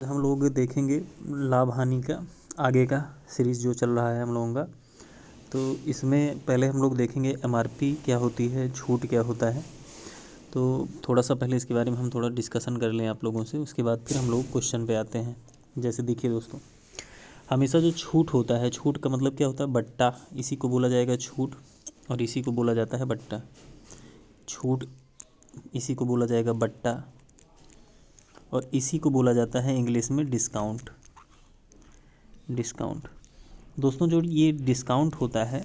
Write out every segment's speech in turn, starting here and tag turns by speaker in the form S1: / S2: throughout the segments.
S1: हम लोग देखेंगे लाभ हानि का आगे का सीरीज़ जो चल रहा है हम लोगों का। तो इसमें पहले हम लोग देखेंगे एमआरपी क्या होती है, छूट क्या होता है। तो थोड़ा सा पहले इसके बारे में हम थोड़ा डिस्कशन कर लें आप लोगों से, उसके बाद फिर हम लोग क्वेश्चन पे आते हैं। जैसे देखिए दोस्तों, हमेशा जो छूट होता है, छूट का मतलब क्या होता है, बट्टा, इसी को बोला जाएगा छूट और इसी को बोला जाता है बट्टा। छूट इसी को बोला जाएगा बट्टा और इसी को बोला जाता है इंग्लिश में डिस्काउंट। डिस्काउंट दोस्तों, जो ये डिस्काउंट होता है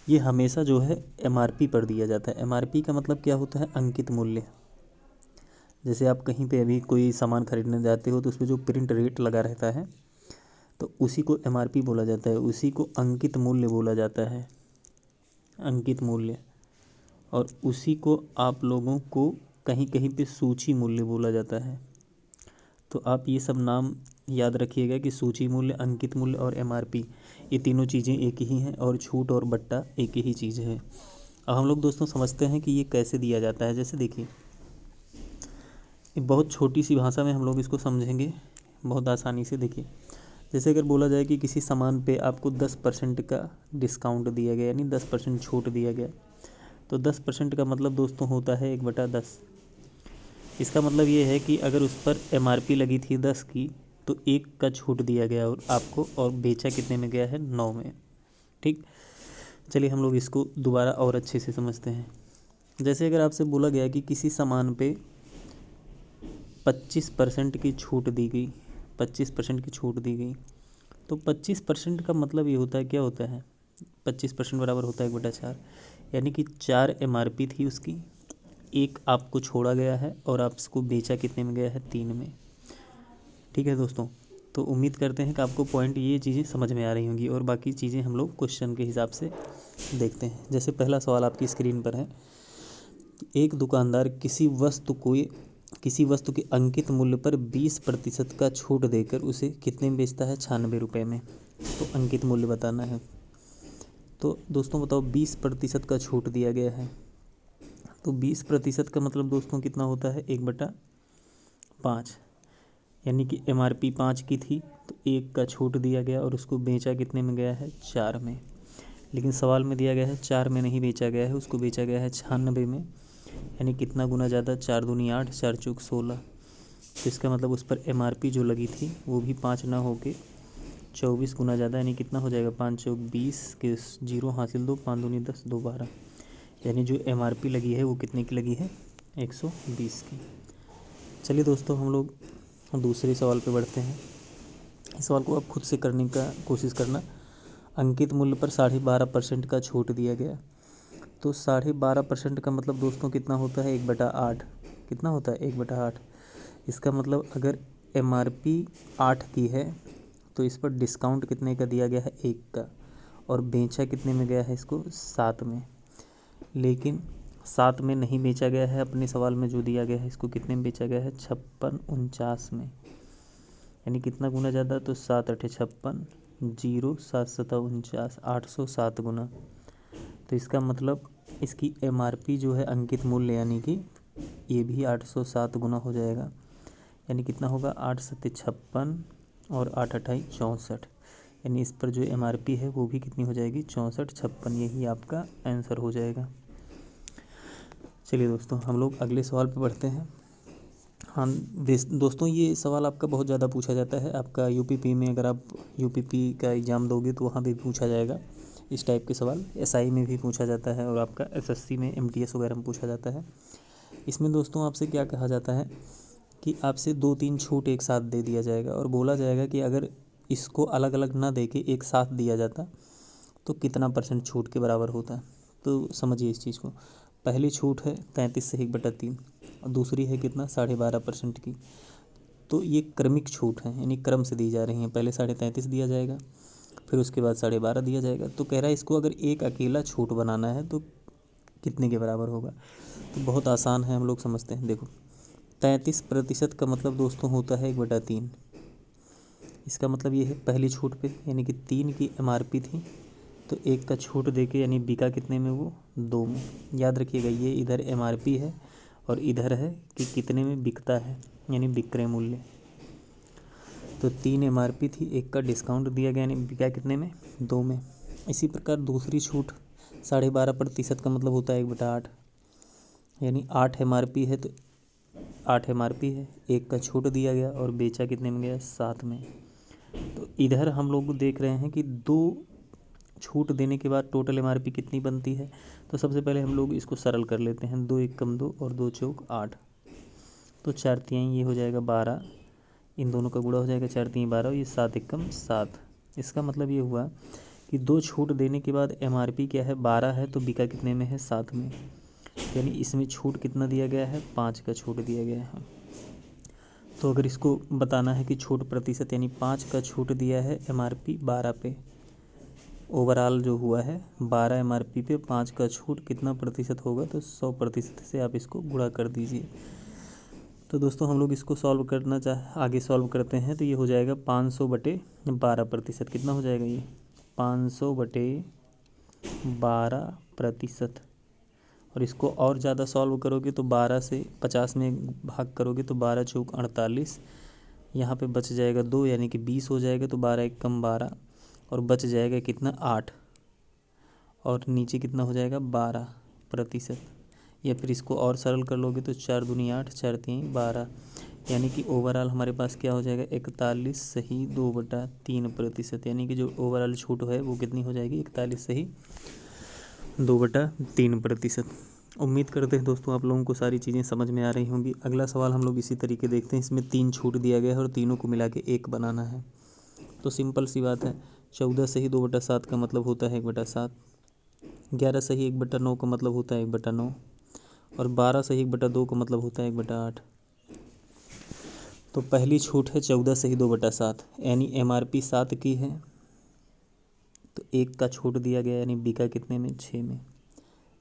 S1: ये हमेशा जो है एमआरपी पर दिया जाता है। एमआरपी का मतलब क्या होता है, अंकित मूल्य। जैसे आप कहीं पे अभी कोई सामान खरीदने जाते हो तो उसमें जो प्रिंट रेट लगा रहता है तो उसी को एमआरपी बोला जाता है, उसी को अंकित मूल्य बोला जाता है, अंकित मूल्य। और उसी को आप लोगों को कहीं कहीं पे सूची मूल्य बोला जाता है। तो आप ये सब नाम याद रखिएगा कि सूची मूल्य, अंकित मूल्य और एमआरपी, ये तीनों चीज़ें एक ही हैं और छूट और बट्टा एक ही चीज़ है। अब हम लोग दोस्तों समझते हैं कि ये कैसे दिया जाता है। जैसे देखिए, बहुत छोटी सी भाषा में हम लोग इसको समझेंगे बहुत आसानी से। देखिए, जैसे अगर बोला जाए कि किसी सामान पे आपको 10% का डिस्काउंट दिया गया, यानी 10% छूट दिया गया, तो 10% का मतलब दोस्तों होता है 1/10। इसका मतलब ये है कि अगर उस पर एमआरपी लगी थी 10 की तो 1 का छूट दिया गया और आपको, और बेचा कितने में गया है, 9 में। ठीक, चलिए हम लोग इसको दोबारा और अच्छे से समझते हैं। जैसे अगर आपसे बोला गया कि किसी सामान पे 25% की छूट दी गई, 25% की छूट दी गई, तो 25% का मतलब ये होता है, क्या होता है, 25% बराबर होता है 1/4, यानी कि 4 एमआरपी थी उसकी, 1 आपको छोड़ा गया है और आपको बेचा कितने में गया है, 3 में। ठीक है दोस्तों, तो उम्मीद करते हैं कि आपको पॉइंट, ये चीज़ें समझ में आ रही होंगी और बाकी चीज़ें हम लोग क्वेश्चन के हिसाब से देखते हैं। जैसे पहला सवाल आपकी स्क्रीन पर है, एक दुकानदार किसी वस्तु के अंकित मूल्य पर 20% का छूट देकर उसे कितने में बेचता है, 96 रुपये में। तो अंकित मूल्य बताना है। तो दोस्तों बताओ, 20% का छूट दिया गया है, तो 20% का मतलब दोस्तों कितना होता है, 1/5। यानी कि एमआरपी 5 की थी तो 1 का छूट दिया गया और उसको बेचा कितने में गया है, 4 में। लेकिन सवाल में दिया गया है 4 में नहीं बेचा गया है, उसको बेचा गया है 96 में। यानी कितना गुना ज़्यादा, 4 दूनी 8, 4 चौक 16। तो इसका मतलब उस पर एमआरपी जो लगी थी वो भी 5 ना होके 24 गुना ज़्यादा, यानी कितना हो जाएगा, 5 चौक 20 के 0 हासिल 2, 5 दूनी 10, 2 12। यानी जो एमआरपी लगी है वो कितने की लगी है, 120 की। चलिए दोस्तों, हम लोग दूसरे सवाल पे बढ़ते हैं। इस सवाल को आप खुद से करने का कोशिश करना। अंकित मूल्य पर 12.5% का छूट दिया गया, तो 12.5% का मतलब दोस्तों कितना होता है, 1/8। कितना होता है, 1/8। इसका मतलब अगर एमआरपी 8 की है तो इस पर डिस्काउंट कितने का दिया गया है, 1 का, और बेचा कितने में गया है, इसको 7 में। लेकिन 7 में नहीं बेचा गया है, अपने सवाल में जो दिया गया है इसको कितने में बेचा गया है, 56 में। यानी कितना गुना ज़्यादा, तो 7 8 56, 0 7 7 49, 807 गुना। तो इसका मतलब इसकी एमआरपी जो है अंकित मूल्य, यानी कि ये भी 807 गुना हो जाएगा। यानी कितना होगा, 8 7 56 और 8 8 64। यानी इस पर जो एमआरपी है वो भी कितनी हो जाएगी, 64 56। यही आपका आंसर हो जाएगा। चलिए दोस्तों, हम लोग अगले सवाल पर बढ़ते हैं। हाँ दोस्तों, ये सवाल आपका बहुत ज़्यादा पूछा जाता है। आपका यूपीपी में, अगर आप यूपीपी का एग्ज़ाम दोगे तो वहाँ भी पूछा जाएगा इस टाइप के सवाल। एसआई में भी पूछा जाता है और आपका एसएससी में, एमटीएस वगैरह में पूछा जाता है। इसमें दोस्तों आपसे क्या कहा जाता है कि आपसे 2-3 छूट एक साथ दे दिया जाएगा और बोला जाएगा कि अगर इसको अलग अलग ना दे के एक साथ दिया जाता तो कितना % छूट के बराबर होता। तो समझिए इस चीज़ को। पहली छूट है 33 से 1/3 और दूसरी है कितना, 12.5% की। तो ये क्रमिक छूट है, यानी क्रम से दी जा रही हैं। पहले 33.5 दिया जाएगा, फिर उसके बाद 12.5 दिया जाएगा। तो कह रहा है इसको अगर एक अकेला छूट बनाना है तो कितने के बराबर होगा। तो बहुत आसान है, हम लोग समझते हैं। देखो, 33% का मतलब दोस्तों होता है 1/3। इसका मतलब ये है पहली छूट पे, यानी कि 3 की एमआरपी थी तो 1 का छूट देके, यानी बिका कितने में, वो 2 में। याद रखिएगा, ये इधर एमआरपी है और इधर है कि कितने में बिकता है, यानी विक्रय मूल्य। तो 3 MRP थी, 1 का डिस्काउंट दिया गया, यानी बिका कितने में, 2 में। इसी प्रकार दूसरी छूट 12.5% का मतलब होता है 1/8, यानी 8 MRP है तो 8 MRP है, 1 का छूट दिया गया और बेचा कितने में गया, 7 में। तो इधर हम लोग देख रहे हैं कि 2 छूट देने के बाद टोटल MRP कितनी बनती है। तो सबसे पहले हम लोग इसको सरल कर लेते हैं, 2 एकम 2 और 2 चौक 8, तो 4 तिहाई ये हो जाएगा 12, इन दोनों का गुणा हो जाएगा 4 तिहाई 12, ये 7 एकम 7। इसका मतलब ये हुआ कि 2 छूट देने के बाद MRP क्या है, 12 है, तो बिका कितने में है, 7 में। यानी इसमें छूट कितना दिया गया है, 5 का छूट दिया गया है। तो अगर इसको बताना है कि छूट प्रतिशत, यानी 5 का छूट दिया है MRP 12 पे, ओवरऑल जो हुआ है 12 MRP पे 5 का छूट कितना प्रतिशत होगा, तो 100% से आप इसको गुणा कर दीजिए। तो दोस्तों हम लोग इसको सॉल्व करना आगे सॉल्व करते हैं, तो ये हो जाएगा 500/12%। कितना हो जाएगा ये, 500/12%। और इसको और ज़्यादा सॉल्व करोगे तो 12 से 50 में भाग करोगे तो 12 चौक 48, यहाँ पे बच जाएगा 2, यानी कि 20 हो जाएगा। तो 12 एकम 12 और बच जाएगा कितना, 8, और नीचे कितना हो जाएगा, 12%। या फिर इसको और सरल कर लोगे तो 4 दूनी 8, 4 तिहाई 12, यानी कि ओवरऑल हमारे पास क्या हो जाएगा, 41 सही 2/3%। यानी कि जो ओवरऑल छूट है वो कितनी हो जाएगी, 41 सही 2/3%। उम्मीद करते हैं दोस्तों आप लोगों को सारी चीज़ें समझ में आ रही होंगी। अगला सवाल हम लोग इसी तरीके देखते हैं। इसमें 3 छूट दिया गया है और तीनों को मिला के 1 बनाना है। तो सिंपल सी बात है, 14 सही 2/7 का मतलब होता है 1/7, 11 सही 1/9 का मतलब होता है 1/9, और 12 सही 1/2 का मतलब होता है 1/8। तो पहली छूट है 14 सही 2/7, यानी MRP 7 की है, तो 1 का छूट दिया गया, यानी बिका कितने में, 6 में।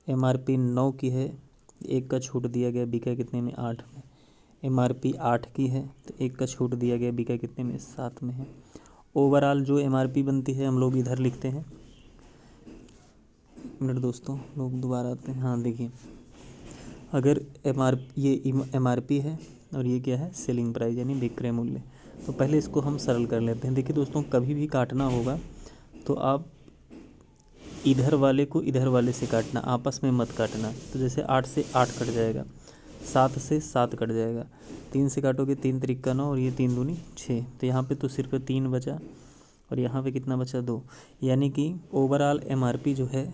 S1: MRP 9 की है, 1 का छूट दिया गया, बिका कितने में, 8 में। MRP 8 की है तो 1 का छूट दिया गया, बिका कितने में, 7 में है। ओवरऑल जो MRP बनती है हम लोग इधर लिखते हैं। एक मिनट दोस्तों, लोग दोबारा आते हैं। हाँ देखिए, अगर ये MRP है और ये क्या है, सेलिंग प्राइस यानी विक्रय मूल्य। तो पहले इसको हम सरल कर लेते हैं। देखिए दोस्तों, कभी भी काटना होगा तो आप इधर वाले को इधर वाले से काटना, आपस में मत काटना। तो जैसे 8 से 8 कट जाएगा, 7 से 7 कट जाएगा, 3 से काटोगे 3 त्रिक 9 और ये 3 दूनी 6, तो यहाँ पे तो सिर्फ 3 बचा और यहाँ पे कितना बचा, 2। यानी कि ओवरऑल MRP जो है,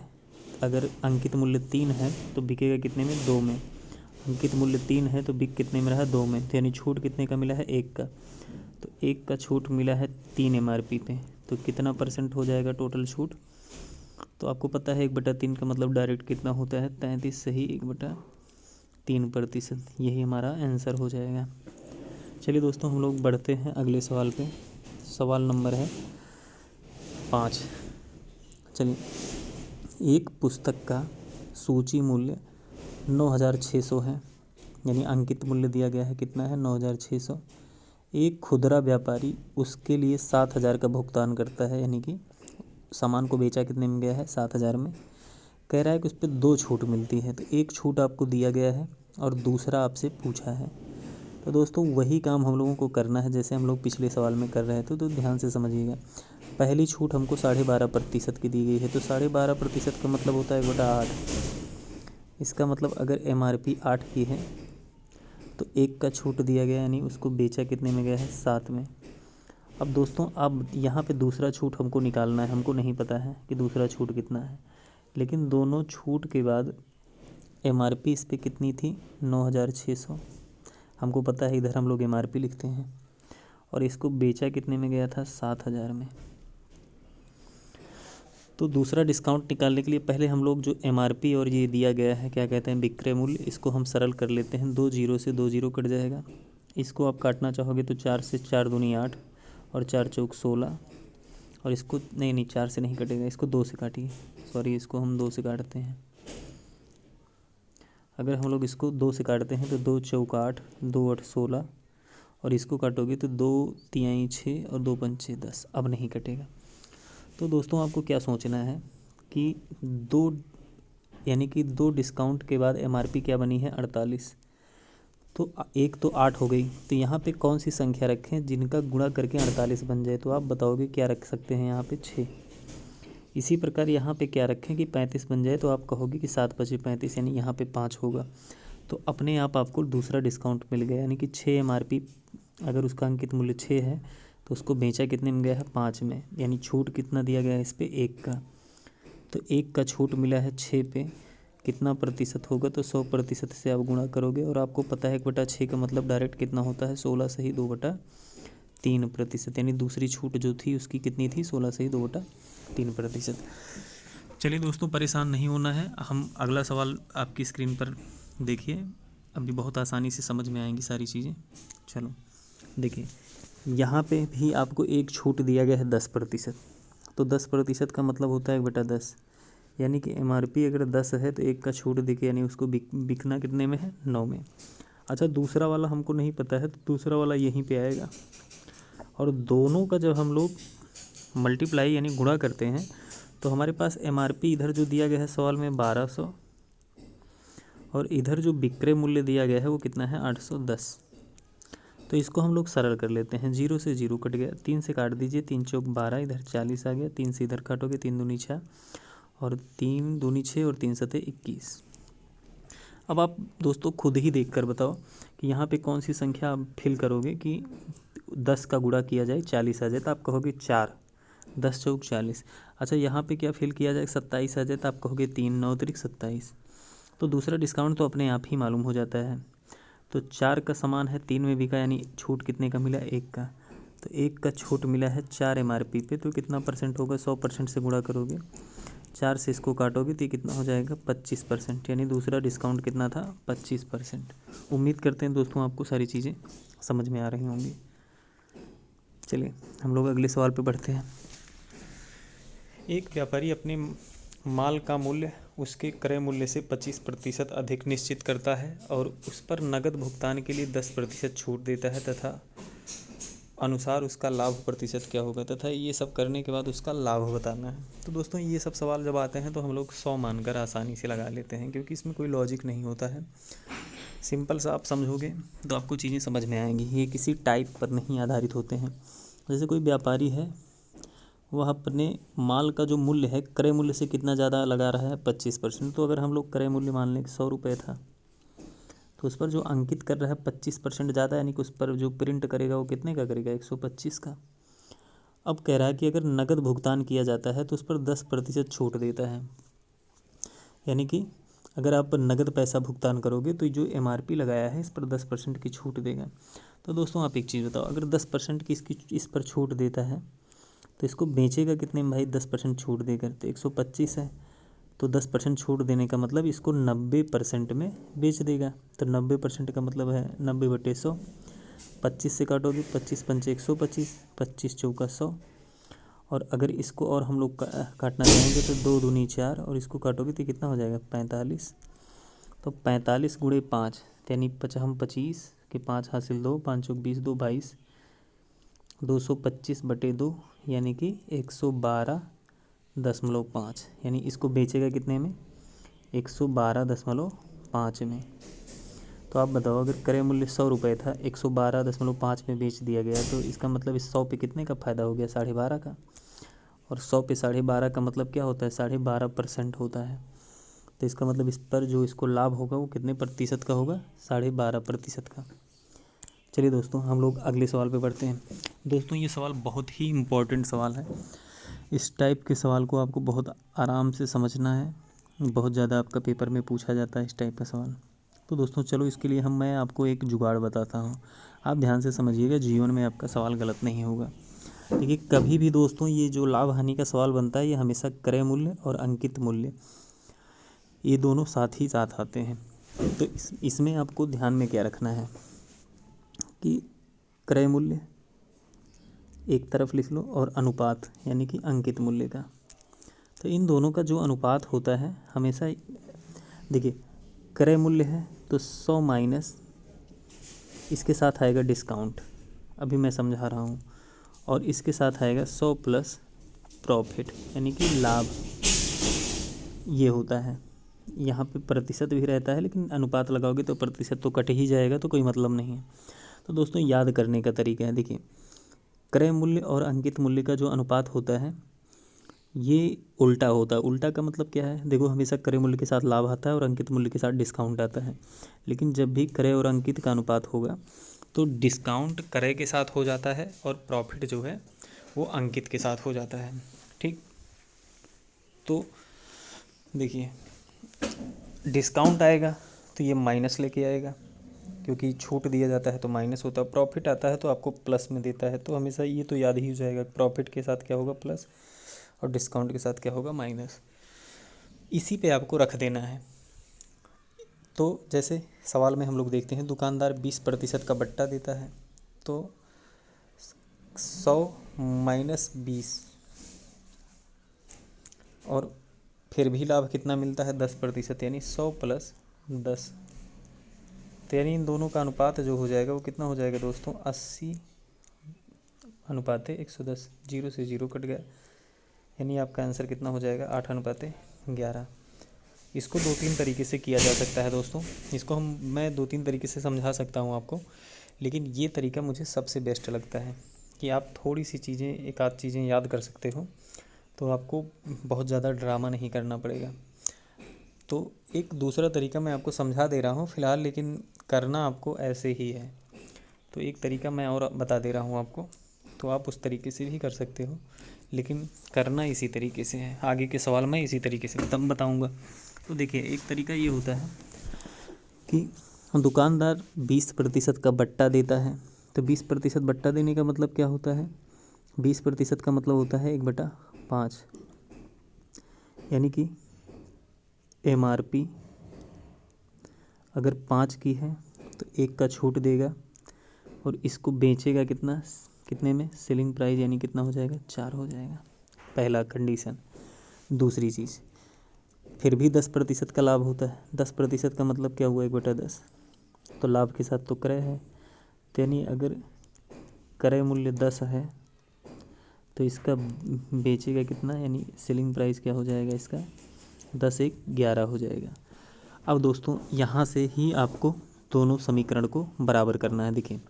S1: अगर अंकित मूल्य 3 है तो बिकेगा कितने में, 2 में। अंकित मूल्य 3 है तो बिक कितने में रहा, 2 में। तो यानी छूट कितने का मिला है, 1 का। तो 1 का छूट मिला है 3 MRP पे, तो कितना परसेंट हो जाएगा टोटल छूट। तो आपको पता है 1/3 का मतलब डायरेक्ट कितना होता है, 33 सही 1/3%। यही हमारा आंसर हो जाएगा। चलिए दोस्तों हम लोग बढ़ते हैं अगले सवाल पे। सवाल नंबर है 5। चलिए, एक पुस्तक का सूची मूल्य 9,600 है, यानी अंकित मूल्य दिया गया है कितना है, 9,600। एक खुदरा व्यापारी उसके लिए 7,000 का भुगतान करता है, यानी कि सामान को बेचा कितने में गया है, 7,000 में। कह रहा है कि उस पर 2 छूट मिलती है, तो एक छूट आपको दिया गया है और दूसरा आपसे पूछा है। तो दोस्तों वही काम हम लोगों को करना है जैसे हम लोग पिछले सवाल में कर रहे थे, तो ध्यान से समझिएगा। पहली छूट हमको 12.5% की दी गई है, तो 12.5% का मतलब होता है 1/8। इसका मतलब अगर MRP 8 की है तो 1 का छूट दिया गया, यानी उसको बेचा कितने में गया है, 7 में। अब दोस्तों अब यहाँ पे दूसरा छूट हमको निकालना है, हमको नहीं पता है कि दूसरा छूट कितना है, लेकिन दोनों छूट के बाद MRP इस पर कितनी थी, 9,600। हमको पता है इधर हम लोग MRP लिखते हैं, और इसको बेचा कितने में गया था, 7,000 में। तो दूसरा डिस्काउंट निकालने के लिए पहले हम लोग जो MRP और ये दिया गया है क्या कहते हैं, विक्रय मूल्य, इसको हम सरल कर लेते हैं। 2 जीरो से 2 जीरो कट जाएगा। इसको आप काटना चाहोगे तो 4 से 4 दूनी 8 और 4 चौक 16, और इसको नहीं 4 से नहीं कटेगा, इसको 2 से काटिए, सॉरी इसको हम 2 से काटते हैं। अगर हम लोग इसको 2 से काटते हैं तो 2 चौक 8, 2 8 16, और इसको काटोगे तो 2 तिहाई 6 और 2 पंचे 10, अब नहीं कटेगा। तो दोस्तों आपको क्या सोचना है कि 2 यानी कि 2 डिस्काउंट के बाद MRP क्या बनी है, 48। तो एक तो 8 हो गई, तो यहाँ पे कौन सी संख्या रखें जिनका गुणा करके 48 बन जाए? तो आप बताओगे क्या रख सकते हैं यहाँ पे? 6। इसी प्रकार यहाँ पे क्या रखें कि 35 बन जाए? तो आप कहोगे कि 7 5 35, यानी यहाँ पे 5 होगा। तो अपने आप आपको दूसरा डिस्काउंट मिल गया, यानी कि 6 MRP, अगर उसका अंकित मूल्य 6 है तो उसको बेचा कितने में गया है? 5 में। यानी छूट कितना दिया गया है इस पर? 1 का। तो 1 का छूट मिला है 6 पे, कितना प्रतिशत होगा? तो 100% से आप गुणा करोगे, और आपको पता है 1/6 का मतलब डायरेक्ट कितना होता है? 16 सही 2/3%। यानी दूसरी छूट जो थी उसकी कितनी थी? 16 सही 2/3%। चलिए दोस्तों, परेशान नहीं होना है। हम अगला सवाल आपकी स्क्रीन पर देखिए, अभी बहुत आसानी से समझ में आएंगी सारी चीज़ें। चलो देखिए, यहाँ पे भी आपको एक छूट दिया गया है 10%। तो 10% का मतलब होता है 1/10, यानी कि MRP अगर 10 है तो 1 का छूट दिखे, यानी उसको बिकना कितने में है? 9 में। अच्छा, दूसरा वाला हमको नहीं पता है, तो दूसरा वाला यहीं पे आएगा। और दोनों का जब हम लोग मल्टीप्लाई यानी गुणा करते हैं तो हमारे पास MRP इधर जो दिया गया है सवाल में 1200, और इधर जो विक्रय मूल्य दिया गया है वो कितना है? 810। तो इसको हम लोग सरल कर लेते हैं। 0 से 0 कट गया, 3 से काट दीजिए, 3 चौक 12, इधर 40 आ गया, 3 से इधर काटोगे, 3 दूनी 6, और 3 दूनी 6, और 3 सते 21। अब आप दोस्तों खुद ही देख कर बताओ कि यहाँ पे कौन सी संख्या आप फिल करोगे कि 10 का गुणा किया जाए 40 आ जाए? तो आप कहोगे 4, 10 चौक 40। अच्छा, यहाँ पे क्या फिल किया जाए? 27 आ जाए? तो आप कहोगे 3 9 त्रिक 27। तो दूसरा डिस्काउंट तो अपने आप ही मालूम हो जाता है। तो 4 का समान है 3 में बिका, यानी छूट कितने का मिला? 1 का। तो 1 का छूट मिला है 4 MRP पे, तो कितना परसेंट होगा? 100% से गुणा करोगे, 4 से इसको काटोगे तो ये कितना हो जाएगा? 25%। यानी दूसरा डिस्काउंट कितना था? 25%। उम्मीद करते हैं दोस्तों आपको सारी चीज़ें समझ में आ रही होंगी। चलिए हम लोग अगले सवाल पे बढ़ते हैं। एक व्यापारी अपने माल का मूल्य उसके क्रय मूल्य से 25% अधिक निश्चित करता है और उस पर नकद भुगतान के लिए 10% छूट देता है, तथा अनुसार उसका लाभ प्रतिशत क्या होगा, तथा ये सब करने के बाद उसका लाभ बताना है। तो दोस्तों ये सब सवाल जब आते हैं तो हम लोग 100 मानकर आसानी से लगा लेते हैं, क्योंकि इसमें कोई लॉजिक नहीं होता है। सिंपल सा आप समझोगे तो आपको चीज़ें समझ में आएंगी। ये किसी टाइप पर नहीं आधारित होते हैं। जैसे कोई व्यापारी है, वह अपने माल का जो मूल्य है क्रय मूल्य से कितना ज़्यादा लगा रहा है? 25%। तो अगर हम लोग क्रय मूल्य मान लें 100 रुपये था, तो उस पर जो अंकित कर रहा है 25% ज़्यादा, यानी कि उस पर जो प्रिंट करेगा वो कितने का करेगा? 125 का। अब कह रहा है कि अगर नकद भुगतान किया जाता है तो उस पर 10% छूट देता है, यानी कि अगर आप नगद पैसा भुगतान करोगे तो जो MRP लगाया है इस पर 10% की छूट देगा। तो दोस्तों आप एक चीज़ बताओ, अगर 10% की इस पर छूट देता है तो इसको बेचेगा कितने में भाई? 10% छूट देकर। तो 125 है, तो 10% छूट देने का मतलब इसको 90% में बेच देगा। तो 90% का मतलब है 90/100। 25 से काटोगे, 25 पंचे 125, 25 चौका 100, और अगर इसको और हम लोग काटना चाहेंगे तो 2 दूनी 4, और इसको काटोगे तो कितना हो जाएगा? 45। तो 45 गुणे 5, यानी 25 के 5 हासिल 2, 5 चौक 20, 2 22, 225/2, यानी कि 112.5, यानी इसको बेचेगा कितने में? 112.5 में। तो आप बताओ, अगर क्रय मूल्य 100 रुपये था, 112.5 में बेच दिया गया, तो इसका मतलब इस 100 पे कितने का फ़ायदा हो गया? 12.5 का। और 100 पे 12.5 का मतलब क्या होता है? 12.5% होता है। तो इसका मतलब इस पर जो इसको लाभ होगा वो कितने प्रतिशत का होगा? 12.5% का। चलिए दोस्तों हम लोग अगले सवाल पे बढ़ते हैं। दोस्तों ये सवाल बहुत ही इम्पोर्टेंट सवाल है। इस टाइप के सवाल को आपको बहुत आराम से समझना है। बहुत ज़्यादा आपका पेपर में पूछा जाता है इस टाइप का सवाल। तो दोस्तों चलो इसके लिए मैं आपको एक जुगाड़ बताता हूँ। आप ध्यान से समझिएगा, जीवन में आपका सवाल गलत नहीं होगा। देखिए कभी भी दोस्तों ये जो लाभ हानि का सवाल बनता है ये हमेशा क्रय मूल्य और अंकित मूल्य ये दोनों साथ ही साथ आते हैं। तो इसमें आपको ध्यान में क्या रखना है कि क्रय मूल्य एक तरफ लिख लो और अनुपात यानी कि अंकित मूल्य का। तो इन दोनों का जो अनुपात होता है हमेशा, देखिए क्रय मूल्य है तो 100 माइनस इसके साथ आएगा डिस्काउंट, अभी मैं समझा रहा हूँ, और इसके साथ आएगा 100 प्लस प्रॉफिट यानी कि लाभ, ये होता है। यहाँ पे प्रतिशत भी रहता है, लेकिन अनुपात लगाओगे तो प्रतिशत तो कट ही जाएगा, तो कोई मतलब नहीं है। तो दोस्तों याद करने का तरीका है, देखिए क्रय मूल्य और अंकित मूल्य का जो अनुपात होता है ये उल्टा होता है। उल्टा का मतलब क्या है, देखो हमेशा क्रय मूल्य के साथ लाभ आता है और अंकित मूल्य के साथ डिस्काउंट आता है, लेकिन जब भी क्रय और अंकित का अनुपात होगा तो डिस्काउंट क्रय के साथ हो जाता है और प्रॉफिट जो है वो अंकित के साथ हो जाता है। ठीक, तो देखिए डिस्काउंट आएगा तो ये माइनस लेके आएगा, क्योंकि छूट दिया जाता है तो माइनस होता है, प्रॉफिट आता है तो आपको प्लस में देता है। तो हमेशा ये तो याद ही हो जाएगा, प्रॉफिट के साथ क्या होगा प्लस और डिस्काउंट के साथ क्या होगा माइनस। इसी पे आपको रख देना है। तो जैसे सवाल में हम लोग देखते हैं दुकानदार 20% का बट्टा देता है, तो 100 माइनस 20 और फिर भी लाभ कितना मिलता है 10%, यानी 100 प्लस 10। तो यानी इन दोनों का अनुपात जो हो जाएगा वो कितना हो जाएगा दोस्तों 80 अनुपात 110। 0 से 0 कट गया, यानी आपका आंसर कितना हो जाएगा 8:11। इसको 2-3 तरीके से किया जा सकता है दोस्तों। इसको मैं 2-3 तरीके से समझा सकता हूँ आपको, लेकिन ये तरीका मुझे सबसे बेस्ट लगता है कि आप थोड़ी सी चीज़ें एक आध चीज़ें याद कर सकते हो, तो आपको बहुत ज़्यादा ड्रामा नहीं करना पड़ेगा। तो एक दूसरा तरीका मैं आपको समझा दे रहा हूँ फ़िलहाल, लेकिन करना आपको ऐसे ही है। तो एक तरीका मैं और बता दे रहा हूँ आपको, तो आप उस तरीके से भी कर सकते हो, लेकिन करना इसी तरीके से है। आगे के सवाल मैं इसी तरीके से बताऊँगा। तो देखिए एक तरीका ये होता है कि दुकानदार 20% का बट्टा देता है। तो 20% बट्टा देने का मतलब क्या होता है, 20% का मतलब होता है 1/5, यानी कि MRP अगर 5 की है तो 1 का छूट देगा और इसको बेचेगा कितने में, सेलिंग प्राइस यानी कितना हो जाएगा 4 हो जाएगा, पहला कंडीशन। दूसरी चीज़, फिर भी 10% का लाभ होता है। 10% का मतलब क्या हुआ 1/10, तो लाभ के साथ तो क्रय है, तो यानी अगर क्रय मूल्य 10 है तो इसका बेचेगा कितना, यानी सेलिंग प्राइस क्या हो जाएगा इसका 10×1=11 हो जाएगा। अब दोस्तों यहाँ से ही आपको दोनों समीकरण को बराबर करना है। देखिए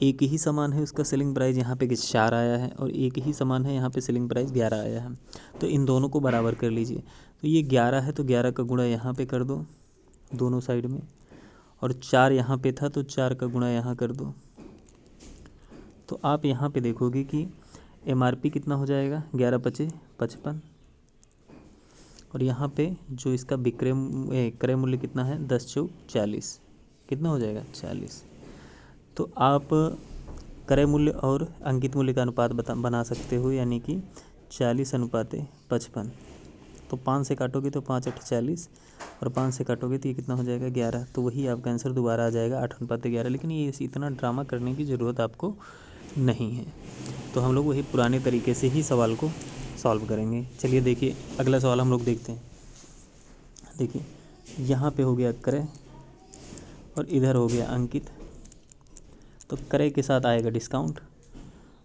S1: एक ही समान है उसका सेलिंग प्राइस यहाँ पे 4 आया है और एक ही समान है यहाँ पे सेलिंग प्राइस 11 आया है, तो इन दोनों को बराबर कर लीजिए। तो ये 11 है तो 11 का गुणा यहाँ पे कर दो दोनों साइड में, और 4 यहाँ पे था तो 4 का गुणा यहाँ कर दो। तो आप यहाँ पे देखोगे कि MRP कितना हो जाएगा 11×5=55, और यहाँ पे जो इसका क्रय मूल्य कितना है 10×4=40, कितना हो जाएगा 40। तो आप क्रय मूल्य और अंकित मूल्य का अनुपात बना सकते हो, यानी कि 40:55। तो 5 से काटोगे तो 5×8=40 और 5 से काटोगे तो ये कितना हो जाएगा 11। तो वही आपका आंसर दोबारा आ जाएगा 8:11। लेकिन ये इतना ड्रामा करने की ज़रूरत आपको नहीं है, तो हम लोग वही पुराने तरीके से ही सवाल को सॉल्व करेंगे। चलिए देखिए अगला सवाल हम लोग देखते हैं। देखिए यहाँ पे हो गया क्रय और इधर हो गया अंकित, तो क्रय के साथ आएगा डिस्काउंट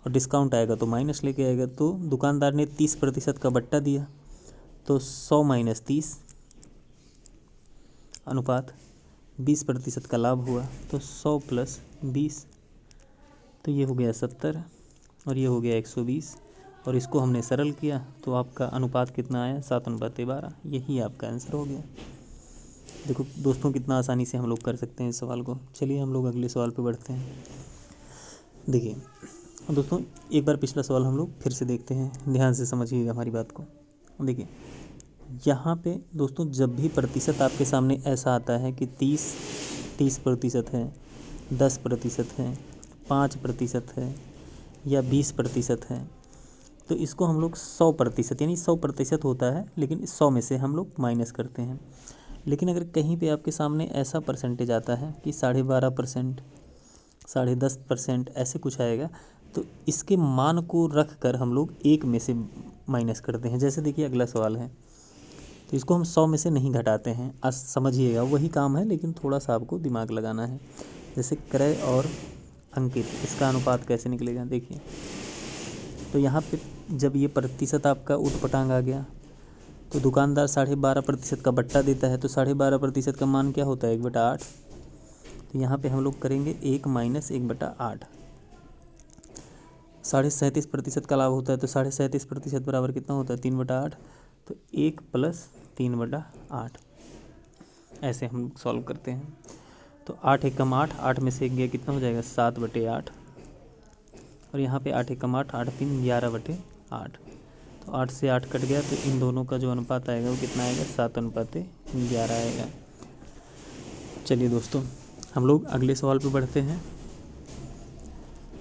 S1: और डिस्काउंट आएगा तो माइनस लेके आएगा। तो दुकानदार ने 30% का बट्टा दिया, तो 100 माइनस 30 अनुपात 20% का लाभ हुआ, तो 100 प्लस 20, तो ये हो गया 70 और ये हो गया 120, और इसको हमने सरल किया तो आपका अनुपात कितना आया 7:12। यही आपका आंसर हो गया। देखो दोस्तों कितना आसानी से हम लोग कर सकते हैं इस सवाल को। चलिए हम लोग अगले सवाल पे बढ़ते हैं। देखिए दोस्तों एक बार पिछला सवाल हम लोग फिर से देखते हैं, ध्यान से समझिएगा हमारी बात को। देखिए यहाँ पे दोस्तों जब भी प्रतिशत आपके सामने ऐसा आता है कि 30% है, 10% है, 5% है या 20% है, तो इसको हम लोग 100%, यानी 100% होता है लेकिन 100 में से हम लोग माइनस करते हैं। लेकिन अगर कहीं पे आपके सामने ऐसा परसेंटेज आता है कि 12.5%, 10.5% ऐसे कुछ आएगा, तो इसके मान को रख कर हम लोग 1 में से माइनस करते हैं। जैसे देखिए अगला सवाल है, तो इसको हम 100 में से नहीं घटाते हैं। आज समझिएगा वही काम है लेकिन थोड़ा सा आपको दिमाग लगाना है। जैसे क्रय और अंकित, इसका अनुपात कैसे निकलेगा देखिए। तो यहाँ पे जब ये प्रतिशत आपका ऊटपटांग आ गया, तो दुकानदार 12.5% का बट्टा देता है, तो 12.5% का मान क्या होता है 1/8। तो यहाँ पे हम लोग करेंगे 1 - 1/8। 37.5% का लाभ होता है, तो 37.5% बराबर कितना होता है 3/8। तो 1 + 3/8 ऐसे हम सॉल्व करते हैं। तो 8 एकम 8, 8 में से 1 गया कितना हो जाएगा 7/8। और यहाँ पे 8 एकम 8, 8 3 11/8। तो 8 से 8 कट गया, तो इन दोनों का जो अनुपात आएगा वो कितना आएगा 7/11 आएगा। चलिए दोस्तों, हम लोग अगले सवाल पे बढ़ते हैं।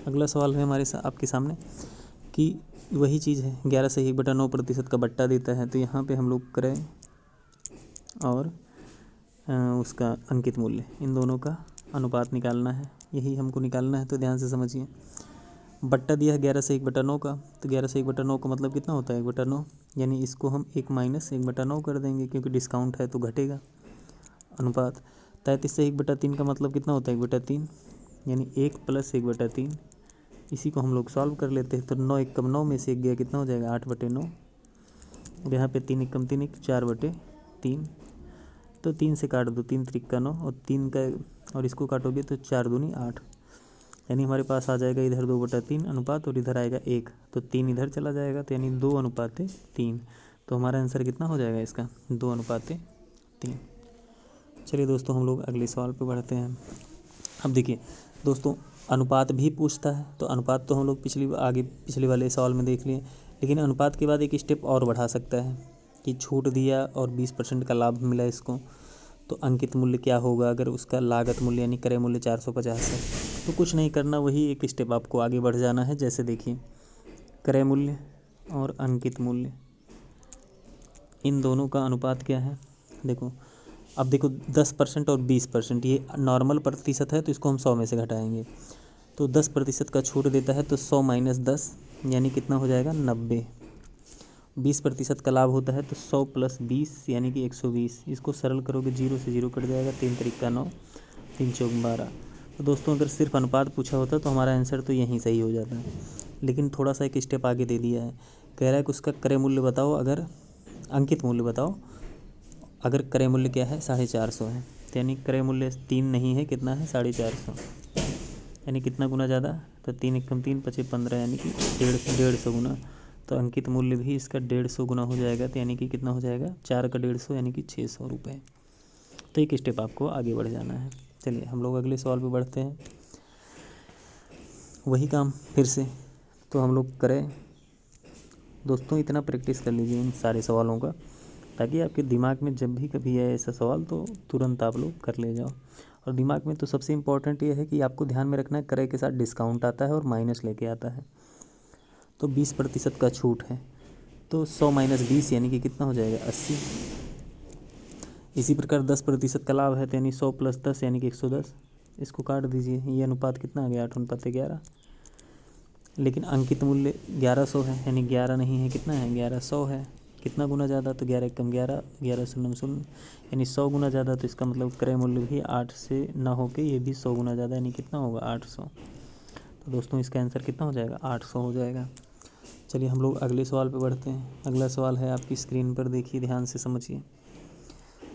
S1: अगला सवाल है हमारे आपके सामने कि वही चीज़ है, 11 से 1/9% का बट्टा देता है। तो यहाँ पे हम लोग करें और उसका अंकित मूल्य, इन दोनों का अनुपात निकालना है, यही हमको निकालना है। तो ध्यान से समझिए, बट्टा दिया है 11 से 1/9 का, तो 11 से 1/9 का मतलब कितना होता है 1/9, यानी इसको हम 1 - 1/9 कर देंगे, क्योंकि डिस्काउंट है तो घटेगा अनुपात। 33 से 1/3 का मतलब कितना होता है 1/3, यानी 1 + 1/3। इसी को हम लोग सॉल्व कर लेते हैं। तो 9 एकम 9 में से 1 गया कितना हो जाएगा 8/9। और यहाँ पे 3 एकम 3 1 4/3। तो 3 से काट दो, 3 3 का 9, और 3 का और इसको काटोगे तो 4 दूनी 8, यानी हमारे पास आ जाएगा इधर 2/3 अनुपात, और इधर आएगा 1, तो 3 इधर चला जाएगा, तो यानी 2:3। तो हमारा आंसर कितना हो जाएगा इसका 2:3। चलिए दोस्तों, हम लोग अगले सवाल पे बढ़ते हैं। अब देखिए दोस्तों, अनुपात भी पूछता है, तो अनुपात तो हम लोग पिछले वाले सवाल में देख लिए, लेकिन अनुपात के बाद एक स्टेप और बढ़ा सकता है कि छूट दिया और 20% का लाभ मिला इसको, तो अंकित मूल्य क्या होगा अगर उसका लागत मूल्य यानी क्रय मूल्य 450 है। तो कुछ नहीं करना, वही एक स्टेप आपको आगे बढ़ जाना है। जैसे देखिए, क्रय मूल्य और अंकित मूल्य, इन दोनों का अनुपात क्या है। देखो, अब देखो 10% और 20%, ये नॉर्मल प्रतिशत है, तो इसको हम 100 में से घटाएंगे। तो 10% का छूट देता है, तो 100 - 10 यानी कितना हो जाएगा 90। 20% का लाभ होता है, तो 100 + 20 यानी कि 120। इसको सरल करोगे 0 से 0 कट जाएगा, 3 3 का 9, 3 4 12। तो दोस्तों, अगर सिर्फ अनुपात पूछा होता तो हमारा आंसर तो यहीं सही हो जाता है, लेकिन थोड़ा सा एक स्टेप आगे दे दिया है। कह रहा है कि उसका क्रय मूल्य बताओ, अगर अंकित मूल्य बताओ अगर क्रय मूल्य क्या है 450 है, तो यानी क्रय मूल्य 3 नहीं है, कितना है 450, यानी कितना गुना ज़्यादा, तो 3 एकम 3 × 5 = 15, यानी कि 150 गुना। तो अंकित मूल्य भी इसका 150 गुना हो जाएगा, तो यानी कि कितना हो जाएगा 4 का 150 यानी कि 600 रुपये। तो एक स्टेप आपको आगे बढ़ जाना है। चलिए हम लोग अगले सवाल पे बढ़ते हैं। वही काम फिर से तो हम लोग करें। दोस्तों, इतना प्रैक्टिस कर लीजिए इन सारे सवालों का, ताकि आपके दिमाग में जब भी कभी आए ऐसा सवाल तो तुरंत आप लोग कर ले जाओ। और दिमाग में तो सबसे इम्पोर्टेंट ये है कि आपको ध्यान में रखना है, क्रय के साथ डिस्काउंट आता है और माइनस लेके आता है। तो 20% का छूट है, तो 100 - 20 यानी कि कितना हो जाएगा 80। इसी प्रकार 10% का लाभ है, तो यानी 100 + 10 यानी कि 110। इसको काट दीजिए, ये अनुपात कितना आ गया 8:11। लेकिन अंकित मूल्य 1100 है, यानी 11 नहीं है, कितना है 1100 है। कितना गुना ज़्यादा, तो 11 एकम 11, 11 शून्य शून्य, यानी 100 गुना ज़्यादा। तो इसका मतलब क्रय मूल्य भी 8 से ना होके ये भी 100 गुना ज़्यादा, यानी कितना होगा 800। तो दोस्तों, इसका आंसर कितना हो जाएगा 800 हो जाएगा। चलिए हम लोग अगले सवाल पे बढ़ते हैं। अगला सवाल है आपकी स्क्रीन पर, देखिए ध्यान से समझिए,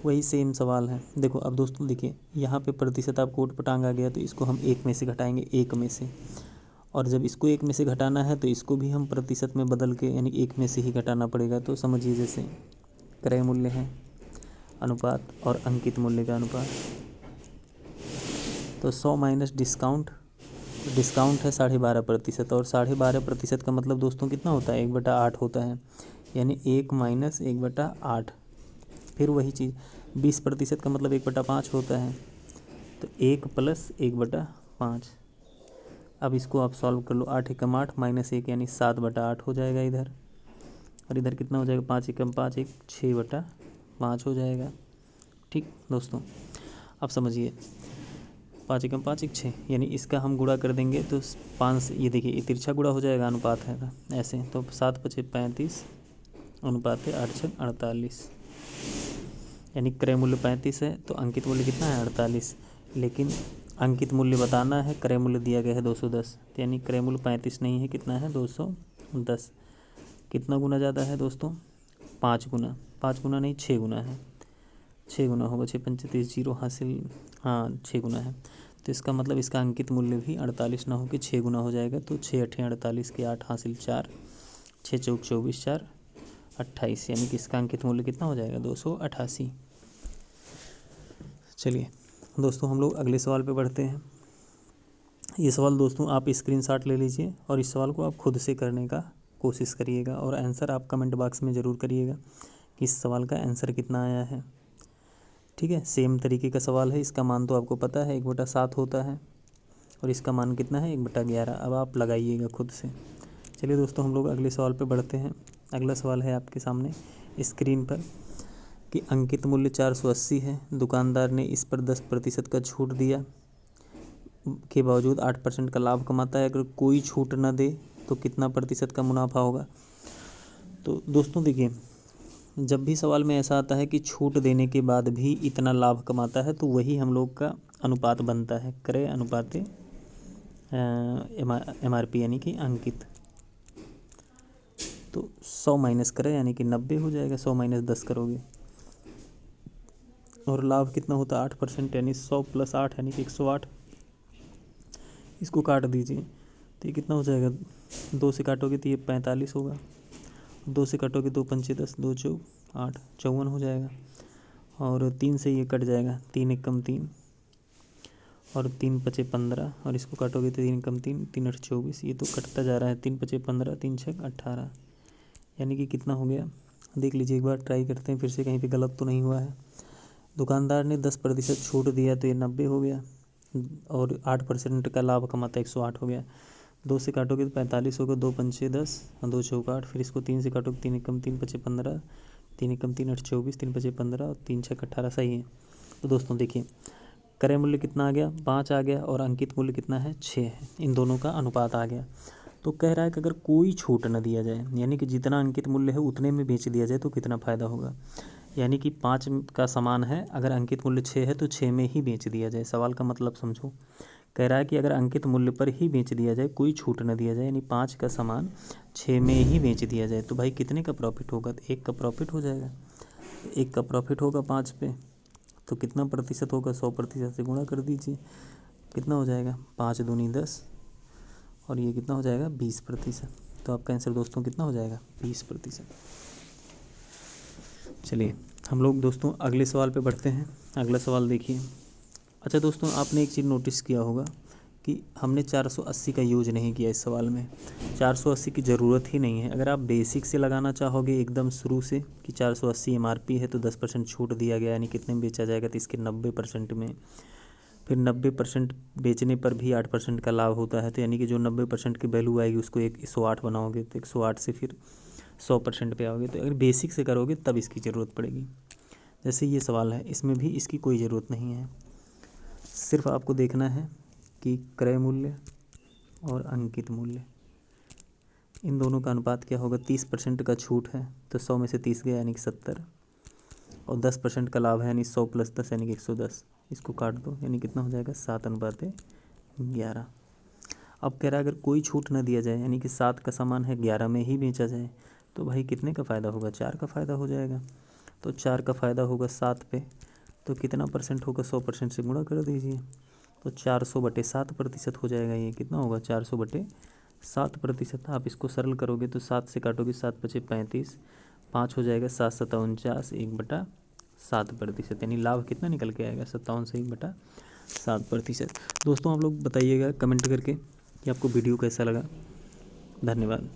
S1: वही सेम सवाल है। देखो अब दोस्तों, देखिए यहाँ पे प्रतिशत आपको ऊट पटांग आ गया, तो इसको हम 1 में से घटाएंगे, 1 में से। और जब इसको 1 में से घटाना है, तो इसको भी हम प्रतिशत में बदल के यानी 1 में से ही घटाना पड़ेगा। तो समझिए, जैसे क्रय मूल्य है अनुपात और अंकित मूल्य का अनुपात, तो 100 - डिस्काउंट, डिस्काउंट है 12.5%, और 12.5% का मतलब दोस्तों कितना होता है 1/8 होता है, यानी 1 - 1/8। फिर वही चीज़ 20% का मतलब 1/5 होता है, तो 1 + 1/5। अब इसको आप सॉल्व कर लो, 8 एकम 8 -1 यानी 7/8 हो जाएगा इधर, और इधर कितना हो जाएगा 5 एकम 5 1 6/5 हो जाएगा। ठीक दोस्तों, अब समझिए 5 एकम 5 1 6, यानी इसका हम गुणा कर देंगे तो 5 से, ये देखिए ये तिरछा गुणा हो जाएगा, अनुपात है ऐसे, तो 7 × 5 = 35 अनुपात है 8 × 48, यानी क्रय मूल्य 35 है, तो अंकित मूल्य कितना है 48। लेकिन अंकित मूल्य बताना है, क्रय मूल्य दिया गया है 210, तो यानी क्रय मूल्य 35 नहीं है, कितना है 210। कितना गुना ज़्यादा है दोस्तों 5 गुना, 5 गुना नहीं 6 गुना है, 6 गुना होगा, 6 पंचे 30, 0 हासिल, हाँ 6 गुना है। तो इसका मतलब इसका अंकित मूल्य भी 48 ना होकर 6 गुना हो जाएगा। तो 6 अठे 48 के 8 हासिल 4, 6 चौक 24, 4 28, यानी कि इसका अंकित मूल्य कितना हो जाएगा 288। चलिए दोस्तों हम लोग अगले सवाल पे बढ़ते हैं। ये सवाल दोस्तों आप स्क्रीनशॉट ले लीजिए और इस सवाल को आप खुद से करने का कोशिश करिएगा और आंसर आप कमेंट बॉक्स में ज़रूर करिएगा कि इस सवाल का आंसर कितना आया है। ठीक है, सेम तरीके का सवाल है। इसका मान तो आपको पता है 1/7 होता है और इसका मान कितना है 1/11। अब आप लगाइएगा खुद से। चलिए दोस्तों हम लोग अगले सवाल पे बढ़ते हैं। अगला सवाल है आपके सामने स्क्रीन पर कि अंकित मूल्य 480 है, दुकानदार ने इस पर 10% का छूट दिया के बावजूद 8% का लाभ कमाता है। अगर कोई छूट न दे तो कितना प्रतिशत का मुनाफा होगा। तो दोस्तों देखिए, जब भी सवाल में ऐसा आता है कि छूट देने के बाद भी इतना लाभ कमाता है तो वही हम लोग का अनुपात बनता है, क्रय अनुपात MRP यानी कि अंकित। तो 100 माइनस करें यानी कि 90 हो जाएगा, 100 माइनस 10 करोगे और लाभ कितना होता है 8%, यानी 100 + 8 यानी कि 108। इसको काट दीजिए तो ये कितना हो जाएगा, 2 से काटोगे तो ये 45 होगा, 2 से काटोगे 2 पंचे 10, 2 चौक 8, 54 हो जाएगा। और 3 से ये कट जाएगा, 3 एक कम 3 और 3 पचे 15 और इसको काटोगे तो 3 कम 3, 3 8 24, ये तो कटता जा रहा है। 3 पचे 15, 3 छक 18, यानी कि कितना हो गया देख लीजिए एक बार, ट्राई करते हैं फिर से, कहीं पे गलत तो नहीं हुआ है। दुकानदार ने 10% छूट दिया तो ये 90 हो गया और 8% का लाभ कमाता 108 हो गया। 2 से काटोगे तो 45 होगा, 2 पंचे 10 और 2 चौक 8, फिर इसको 3 से काटोगे 3 एकम 3 पचे 15, 3 एकम 3 8 24, 3 पचे 15 और 3 छक 18, सही है। तो दोस्तों देखिए क्रय मूल्य कितना आ गया 5 आ गया और अंकित मूल्य कितना है 6 है, इन दोनों का अनुपात आ गया। तो कह रहा है कि अगर कोई छूट न दिया जाए, यानी कि जितना अंकित मूल्य है उतने में बेच दिया जाए तो कितना फ़ायदा होगा। यानी कि 5 का समान है, अगर अंकित मूल्य 6 है तो 6 में ही बेच दिया जाए। सवाल का मतलब समझो, कह रहा है कि अगर अंकित मूल्य पर ही बेच दिया जाए, कोई छूट न दिया जाए, यानी 5 का सामान 6 में ही बेच दिया जाए, तो भाई कितने का प्रॉफिट होगा, तो 1 का प्रॉफिट हो जाएगा। 1 का प्रॉफिट होगा 5 पे, तो कितना प्रतिशत होगा, 100% से गुणा कर दीजिए, कितना हो जाएगा 5 दूनी 10 और ये कितना हो जाएगा 20%। तो आपका आंसर दोस्तों कितना हो जाएगा 20%। चलिए हम लोग दोस्तों अगले सवाल पे बढ़ते हैं। अगला सवाल देखिए। अच्छा दोस्तों आपने एक चीज़ नोटिस किया होगा कि हमने 480 का यूज नहीं किया इस सवाल में। 480 की ज़रूरत ही नहीं है। अगर आप बेसिक से लगाना चाहोगे एकदम शुरू से कि 480 MRP है तो 10% छूट दिया गया, यानी कितने में बेचा जाएगा, तो इसके 90% में, फिर 90% बेचने पर भी 8% का लाभ होता है, तो यानी कि जो 90% की वैल्यू आएगी उसको 108 बनाओगे तो 108 से फिर 100% पे आओगे। तो अगर बेसिक से करोगे तब इसकी ज़रूरत पड़ेगी। जैसे ये सवाल है, इसमें भी इसकी कोई ज़रूरत नहीं है। सिर्फ आपको देखना है कि क्रय मूल्य और अंकित मूल्य इन दोनों का अनुपात क्या होगा। 30% का छूट है तो 100 में से 30 गया यानी कि 70 और 10% का लाभ है यानी 100 + 10 यानी कि 110। इसको काट दो यानी कितना हो जाएगा 7:11। अब कह रहा है अगर कोई छूट ना दिया जाए, यानी कि 7 का सामान है 11 में ही बेचा जाए, तो भाई कितने का फ़ायदा होगा, 4 का फ़ायदा हो जाएगा। तो 4 का फ़ायदा होगा 7 पे, तो कितना परसेंट होगा, 100% से गुणा कर दीजिए, तो 400/7% हो जाएगा। ये कितना होगा 400/7%। आप इसको सरल करोगे तो 7 से काटोगे 7 × 5 = 35, 5 हो जाएगा 7 × 7 = 49, 1/7%, यानी लाभ कितना निकल के आएगा 57 से 1/7%। दोस्तों आप लोग बताइएगा कमेंट करके कि आपको वीडियो कैसा लगा। धन्यवाद।